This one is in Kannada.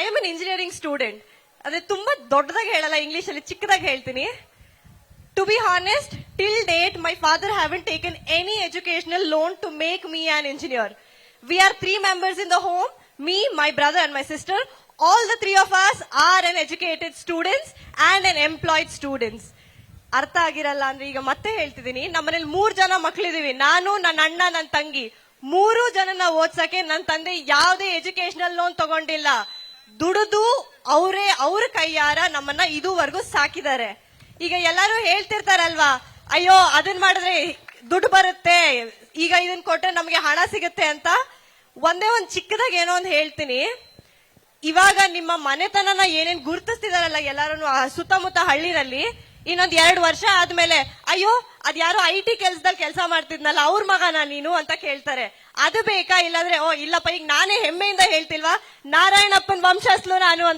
I am an engineering student. ಅದೇ ತುಂಬಾ ದೊಡ್ಡದಾಗಿ ಹೇಳಲ್ಲ, ಇಂಗ್ಲಿಷ್ ಅಲ್ಲಿ ಚಿಕ್ಕದಾಗಿ ಹೇಳ್ತೀನಿ. To be honest, till date, my father haven't taken any educational loan to make me an engineer. We are 3 members in the home, me, my brother and my sister. All the 3 of us are an educated students and an employed students. ಅರ್ಥ ಆಗಿರಲ್ಲ ಅಂದ್ರೆ ಈಗ ಮತ್ತೆ ಹೇಳ್ತಿದ್ದೀನಿ, ನಮ್ಮನೇಲಿ 3 ಜನ ಮಕ್ಕಳಿದೀವಿ. ನಾನು, ನನ್ನ ಅಣ್ಣ, ನನ್ನ ತಂಗಿ. 3 ಜನನ ಓದ್ಸಕ್ಕೆ ನನ್ನ ತಂದೆ ಯಾವುದೇ ಎಜುಕೇಶನಲ್ ಲೋನ್ ತಗೊಂಡಿಲ್ಲ. ದುಡಿದು ಅವ್ರ ಕೈಯಾರ ನಮ್ಮನ್ನ ಇದುವರೆಗೂ ಸಾಕಿದ್ದಾರೆ. ಈಗ ಎಲ್ಲರೂ ಹೇಳ್ತಿರ್ತಾರಲ್ವಾ, ಅಯ್ಯೋ ಅದನ್ ಮಾಡಿದ್ರೆ ದುಡ್ಡು ಬರುತ್ತೆ, ಈಗ ಇದನ್ ಕೊಟ್ರೆ ನಮಗೆ ಹಣ ಸಿಗುತ್ತೆ ಅಂತ. ಒಂದೇ ಒಂದ್ ಚಿಕ್ಕದಾಗ ಏನೋ ಒಂದು ಹೇಳ್ತೀನಿ. ಇವಾಗ ನಿಮ್ಮ ಮನೆತನನ ಏನೇನ್ ಗುರುತಿಸ್ತಿದಾರಲ್ಲ ಎಲ್ಲಾರು ಸುತ್ತಮುತ್ತ ಹಳ್ಳಿನಲ್ಲಿ, ಇನ್ನೊಂದ್ 2 ವರ್ಷ ಆದ್ಮೇಲೆ ಅಯ್ಯೋ ಅದ್ಯಾರೋ IT ಕೆಲ್ಸದಲ್ಲಿ ಕೆಲಸ ಮಾಡ್ತಿದ್ನಲ್ಲ ಅವ್ರ ಮಗನ ನೀನು ಅಂತ ಕೇಳ್ತಾರೆ. ಅದು ಬೇಕಾ? ಇಲ್ಲಾಂದ್ರೆ ಓ ಇಲ್ಲಪ್ಪ, ಈಗ ನಾನೇ ಹೆಮ್ಮೆಯಿಂದ ಹೇಳ್ತಿಲ್ವಾ ನಾರಾಯಣಪ್ಪನ್ ವಂಶಸ್ಲು ನಾನು ಅಂತ